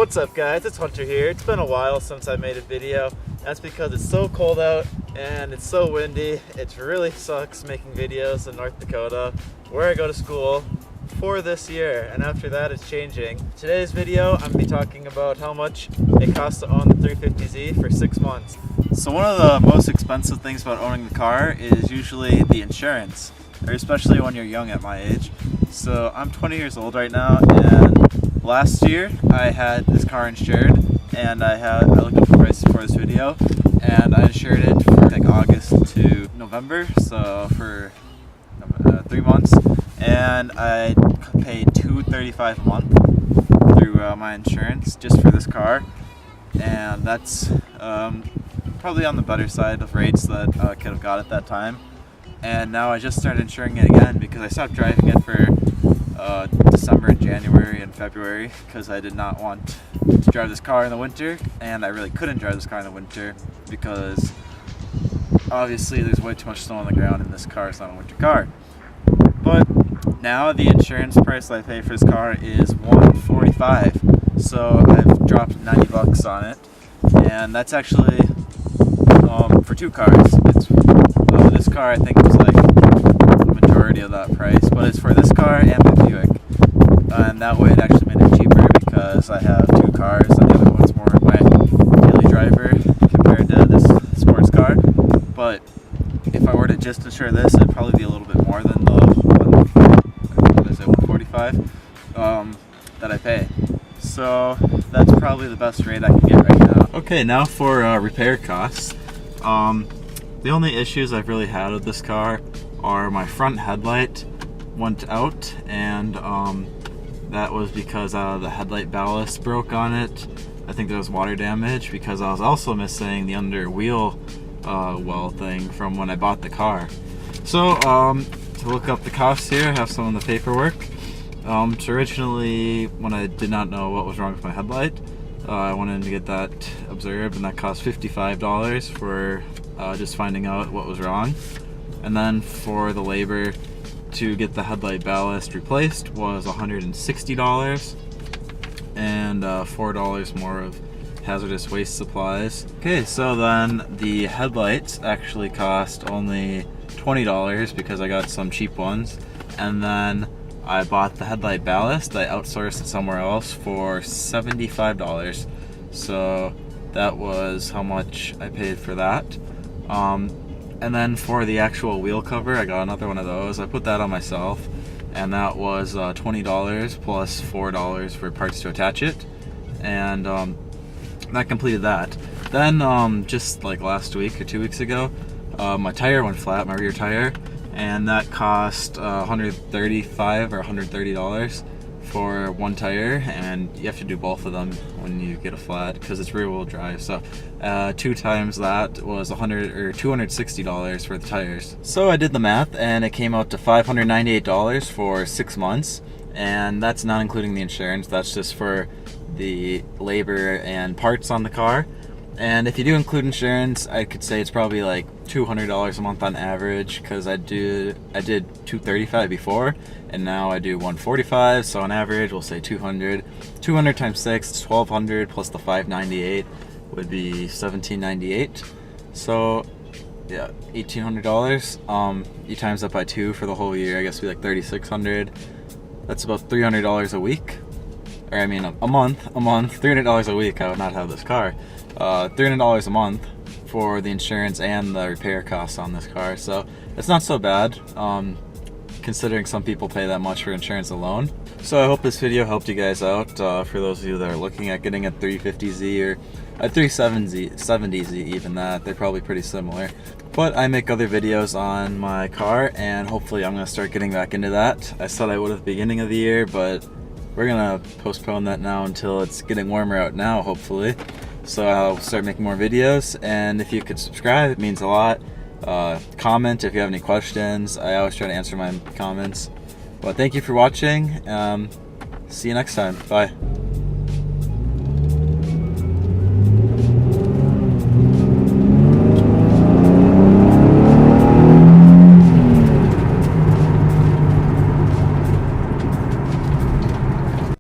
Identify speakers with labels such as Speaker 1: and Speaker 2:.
Speaker 1: What's up guys, it's Hunter here. It's been a while since I made a video. That's because it's so cold out and it's so windy. It really sucks making videos in North Dakota, where I go to school, for this year, and after that it's changing. Today's video, I'm going to be talking about how much it costs to own the 350Z for 6 months. So one of the most expensive things about owning the car is usually the insurance, or especially when you're young at my age. So I'm 20 years old right now, and last year I had this car insured, and I looked up the prices for this video, and I insured it for like August to November, so for 3 months, and I paid $235 a month through my insurance just for this car, and that's probably on the better side of rates that I could have got at that time. And now I just started insuring it again because I stopped driving it for December, January, and February because I did not want to drive this car in the winter, and I really couldn't drive this car in the winter because obviously there's way too much snow on the ground and this car is not a winter car. But now the insurance price that I pay for this car is $145, so I've dropped $90 on it, and that's actually for 2 cars. This car I think was like the majority of that price, but it's for this car and the Buick, and that way it actually made it cheaper because I have 2 cars and the other one's more of my daily driver compared to this sports car. But if I were to just insure this, it'd probably be a little bit more than the $145 that I pay. So that's probably the best rate I can get right now. Okay, now for repair costs. The only issues I've really had with this car are my front headlight went out, and that was because the headlight ballast broke on it. I think there was water damage because I was also missing the under wheel well thing from when I bought the car. So to look up the costs here, I have some of the paperwork. So originally, when I did not know what was wrong with my headlight, I went in to get that observed, and that cost $55 for just finding out what was wrong. And then for the labor to get the headlight ballast replaced was $160, and $4 more of hazardous waste supplies. Okay, so then the headlights actually cost only $20 because I got some cheap ones, and then I bought the headlight ballast. I outsourced it somewhere else for $75. So that was how much I paid for that. And then for the actual wheel cover, I got another one of those. I put that on myself, and that was $20 plus $4 for parts to attach it, and that completed that. Then just like last week or 2 weeks ago, my tire went flat, my rear tire, and that cost $135 or $130 for one tire, and you have to do both of them when you get a flat because it's rear wheel drive. So 2 times that was $260 for the tires. So I did the math, and it came out to $598 for 6 months, and that's not including the insurance. That's just for the labor and parts on the car. And if you do include insurance, I could say it's probably like $200 a month on average, because I did $235 before, and now I do $145. So on average, we'll say $200. 200 times 6 is $1,200, plus the $598 would be $1,798. So yeah, $1,800. You times that by 2 for the whole year, I guess it'd be like $3,600. That's about $300 a week. Or I mean a month, $300 a week. I would not have this car. $300 a month for the insurance and the repair costs on this car, so it's not so bad, considering some people pay that much for insurance alone. So I hope this video helped you guys out. For those of you that are looking at getting a 350Z or a 370Z, even that, they're probably pretty similar. But I make other videos on my car, and hopefully I'm going to start getting back into that. I said I would at the beginning of the year, but we're going to postpone that now until it's getting warmer out now, hopefully. So I'll start making more videos, and if you could subscribe, it means a lot. Comment if you have any questions. I always try to answer my comments. But thank you for watching. See you next time. Bye.